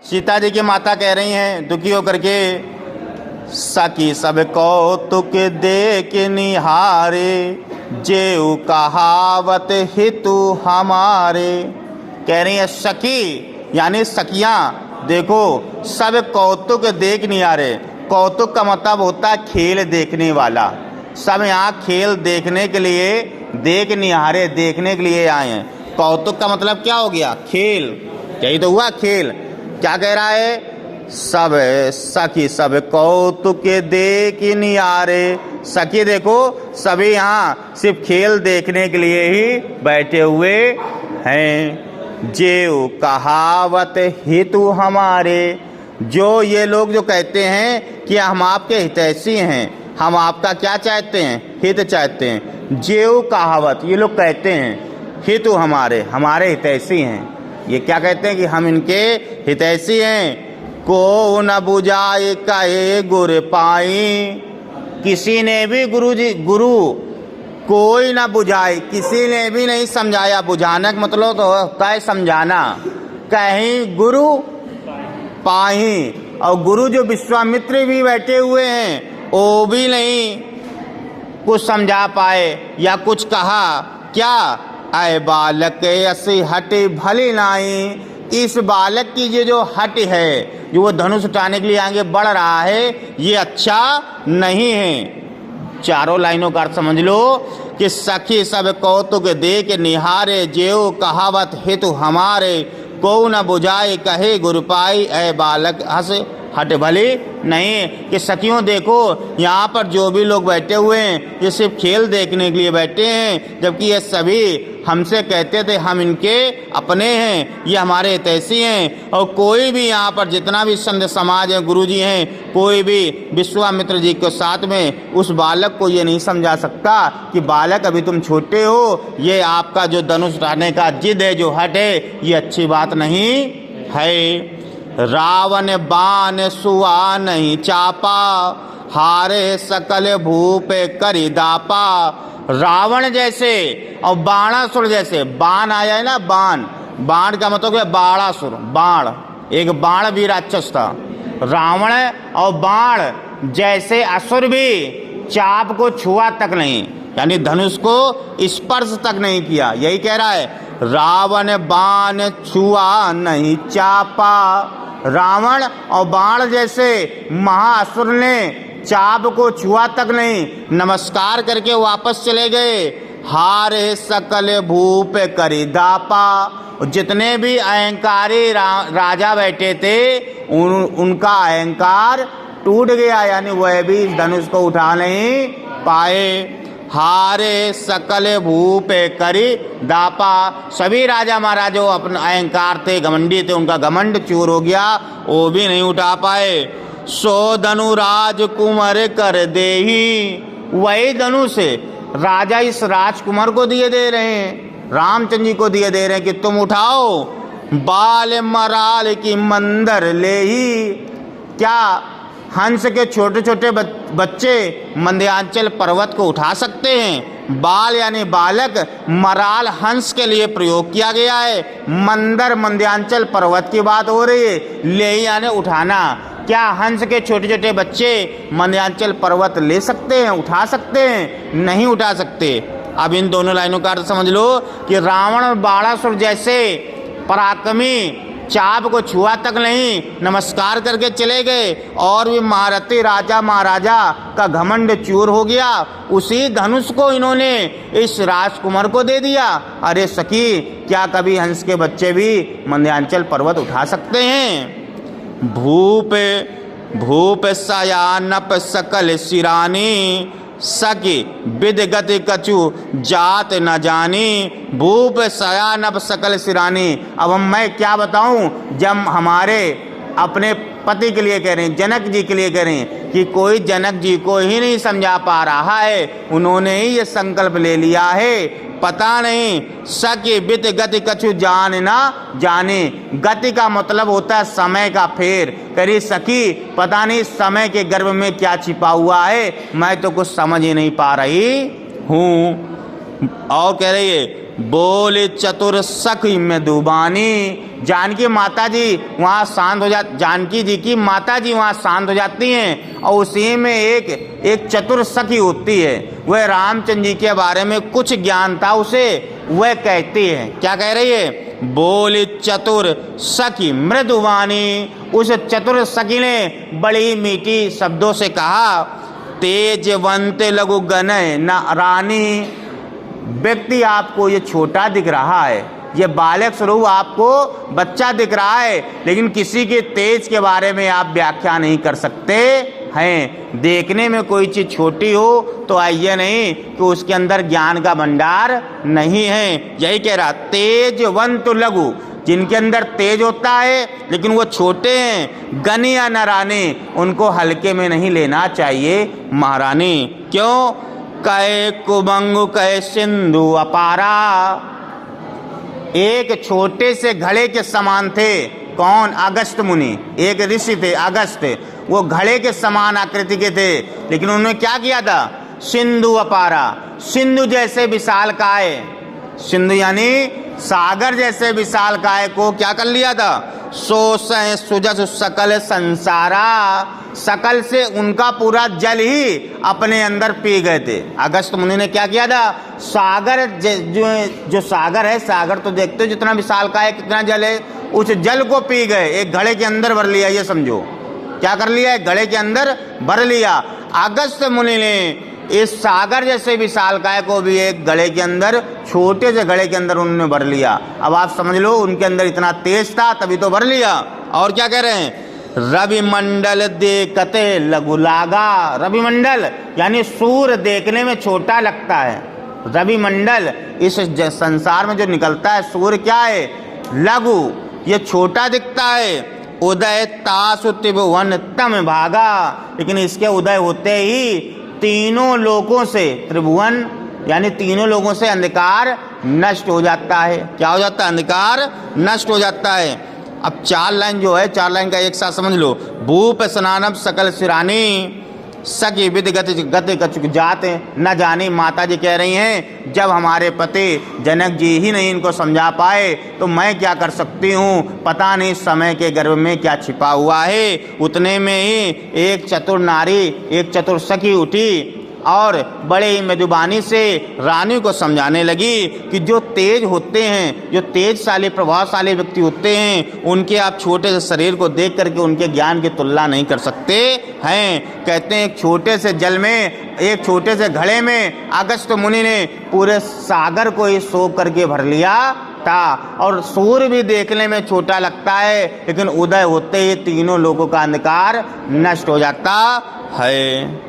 सीता जी की माता कह रही हैं दुखी होकर के, सखी सब कौतुक देख निहारे, जेऊ कहावत हितु हमारे। कह रही है सखी यानी सखियां देखो, सब कौतुक देख निहारे। कौतुक का मतलब होता है खेल देखने वाला। सब यहाँ खेल देखने के लिए, देख निहारे देखने के लिए आए हैं। कौतुक का मतलब क्या हो गया? खेल। यही तो हुआ खेल। क्या कह रहा है? सब सखी सब कौतुक देख निहारे। सखी देखो सभी यहाँ सिर्फ खेल देखने के लिए ही बैठे हुए हैं। जेऊ कहावत हितु हमारे, जो ये लोग जो कहते हैं कि हम आपके हितैषी हैं, हम आपका क्या चाहते हैं? हित चाहते हैं। जेऊ कहावत ये लोग कहते हैं, हितु हमारे, हमारे हितैषी हैं। ये क्या कहते हैं? कि हम इनके हितैषी हैं। को न बुझाए कहे गुर पाई, किसी ने भी गुरु कोई ना बुझाए, किसी ने भी नहीं समझाया। बुझाने का मतलब तो होता है समझाना। कहीं गुरु पाही, और गुरु जो विश्वामित्र भी बैठे हुए हैं वो भी नहीं कुछ समझा पाए या कुछ कहा। क्या? आए बालक ऐसी हट भली नाई, इस बालक की ये जो हट है, जो वो धनुष उठाने के लिए आगे बढ़ रहा है, ये अच्छा नहीं है। चारों लाइनों का अर्थ समझ लो कि सखी सब कौतुक देख निहारे, जेऊ कहावत हितु हमारे, को न बुझाए कहे गुरु पाई, ऐ बालक हंस हट भली नहीं। कि सखियों देखो यहाँ पर जो भी लोग बैठे हुए हैं ये सिर्फ खेल देखने के लिए बैठे हैं, जबकि ये सभी हमसे कहते थे हम इनके अपने हैं, ये हमारे हितैषी हैं। और कोई भी यहाँ पर जितना भी संत समाज है, गुरुजी हैं, कोई भी विश्वामित्र जी के साथ में उस बालक को ये नहीं समझा सकता कि बालक अभी तुम छोटे हो, ये आपका जो धनुष उठाने का जिद है, जो हट है, ये अच्छी बात नहीं है। रावण बाण सुआ नहीं चापा, हारे सकल भूप करी दापा। रावण जैसे और बाणासुर जैसे, बाण आया है ना, बाण, बाण का मतलब है बाणासुर, बाण, एक बाण भी राक्षस था। रावण और बाण जैसे असुर भी चाप को छुआ तक नहीं, यानी धनुष को स्पर्श तक नहीं किया। यही कह रहा है, रावण बाण छुआ नहीं चापा। रावण और बाण जैसे महाअसुर ने चाप को छुआ तक नहीं, नमस्कार करके वापस चले गए। हारे सकल भूप करी दापा। जितने भी अहंकारी राजा बैठे थे उनका अहंकार टूट गया, यानी वह भी इस धनुष को उठा नहीं पाए। हारे सकल भूप करी दापा। सभी राजा महाराजों अपना अहंकार थे, घमंडी थे, उनका घमंड चूर हो गया, वो भी नहीं उठा पाए। सो धनु राजकुमार कर देही, वही धनुष राजा इस राजकुमार को दिए दे रहे हैं, रामचंद्र जी को दिए दे रहे हैं कि तुम उठाओ। बाल मराल की मंदर ले ही, क्या हंस के छोटे छोटे बच्चे मंद्यांचल पर्वत को उठा सकते हैं? बाल यानी बालक, मराल हंस के लिए प्रयोग किया गया है। मंदर मंद्यांचल पर्वत की बात हो रही है, ले यानी उठाना। क्या हंस के छोटे छोटे बच्चे मंद्यांचल पर्वत ले सकते हैं, उठा सकते हैं? नहीं उठा सकते। अब इन दोनों लाइनों का अर्थ समझ लो कि रावण और बाणासुर जैसे पराक्रमी चाप को छुआ तक नहीं, नमस्कार करके चले गए, और भी महारथी राजा महाराजा का घमंड चूर हो गया। उसी धनुष को इन्होंने इस राजकुमार को दे दिया। अरे सखी, क्या कभी हंस के बच्चे भी मंद्यांचल पर्वत उठा सकते हैं? भूप भूप सयानप सकल सिरानी, सखी विद गति कछु जात न जानी। भूप सयानप सकल सिरानी। अब मैं क्या बताऊं, जब हमारे अपने पति के लिए कह रहे हैं, जनक जी के लिए कह रहे हैं कि कोई जनक जी को ही नहीं समझा पा रहा है, उन्होंने ही ये संकल्प ले लिया है, पता नहीं सके बित गति कछु जान ना जाने। गति का मतलब होता है समय का फेर। करी सखी पता नहीं समय के गर्भ में क्या छिपा हुआ है, मैं तो कुछ समझ ही नहीं पा रही हूँ। और कह रही है, बोले चतुर सखी मृदुबानी। जानकी माता जी वहाँ शांत हो जानकी जी की माता जी वहाँ शांत हो जाती हैं और उसी में एक चतुर सखी होती है। वह रामचंद्र जी के बारे में कुछ ज्ञान था उसे, वह कहती है, क्या कह रही है, बोले चतुर सखी मृदुवाणी। उस चतुर सखी ने बड़ी मीठी शब्दों से कहा, तेजवंत लघु गनय न रानी। व्यक्ति आपको ये छोटा दिख रहा है, ये बालक स्वरूप आपको बच्चा दिख रहा है, लेकिन किसी के तेज के बारे में आप व्याख्या नहीं कर सकते हैं। देखने में कोई चीज छोटी हो तो आइए नहीं कि उसके अंदर ज्ञान का भंडार नहीं है। यही कह रहा, तेजवंत लघु, जिनके अंदर तेज होता है लेकिन वो छोटे हैं, गण या नराने, उनको हल्के में नहीं लेना चाहिए महारानी। क्यों? कहे कुबंगु कहे सिंधु अपारा। एक छोटे से घड़े के समान थे। कौन? अगस्त मुनि, एक ऋषि थे अगस्त। वो घड़े के समान आकृति के थे, लेकिन उन्होंने क्या किया था? सिंधु अपारा, सिंधु जैसे विशालकाय, सिंधु यानी सागर जैसे विशालकाय को क्या कर लिया था? सोसै सुजस सकल संसारा। सकल से उनका पूरा जल ही अपने अंदर पी गए थे। अगस्त मुनि ने क्या किया था? सागर जो सागर है, सागर तो देखते हो जितना विशालकाय कितना जल है, उस जल को पी गए, एक घड़े के अंदर भर लिया। ये समझो क्या कर लिया? एक घड़े के अंदर भर लिया। अगस्त मुनि ने इस सागर जैसे विशालकाय को भी एक घड़े के अंदर, छोटे से घड़े के अंदर उन्होंने भर लिया। अब आप समझ लो उनके अंदर इतना तेज था तभी तो भर लिया। और क्या कह रहे हैं? रवि मंडल देखते लघु लागा। रवि मंडल यानी सूर्य देखने में छोटा लगता है। रवि मंडल इस संसार में जो निकलता है सूर्य क्या है? लघु, ये छोटा दिखता है। उदय तासु त्रिभुवन तम भागा, लेकिन इसके उदय होते ही तीनों लोगों से, त्रिभुवन यानी तीनों लोगों से अंधकार नष्ट हो जाता है। क्या हो जाता है? अंधकार नष्ट हो जाता है। अब 4 लाइन जो है, 4 लाइन का एक साथ समझ लो। भूप स्नानम सकल सिरानी, सखी विधि गति कछुक जात न जानी। माता जी कह रही हैं, जब हमारे पति जनक जी ही नहीं इनको समझा पाए तो मैं क्या कर सकती हूँ? पता नहीं समय के गर्भ में क्या छिपा हुआ है। उतने में ही एक चतुर नारी, एक चतुर सखी उठी और बड़े ही मृदुबानी से रानी को समझाने लगी कि जो तेज होते हैं, जो तेजशाली प्रभावशाली व्यक्ति होते हैं, उनके आप छोटे से शरीर को देख करके उनके ज्ञान की तुलना नहीं कर सकते हैं। कहते हैं एक छोटे से जल में, एक छोटे से घड़े में अगस्त मुनि ने पूरे सागर को ही सोख करके भर लिया था। और सूर्य भी देखने में छोटा लगता है, लेकिन उदय होते ही तीनों लोगों का अंधकार नष्ट हो जाता है।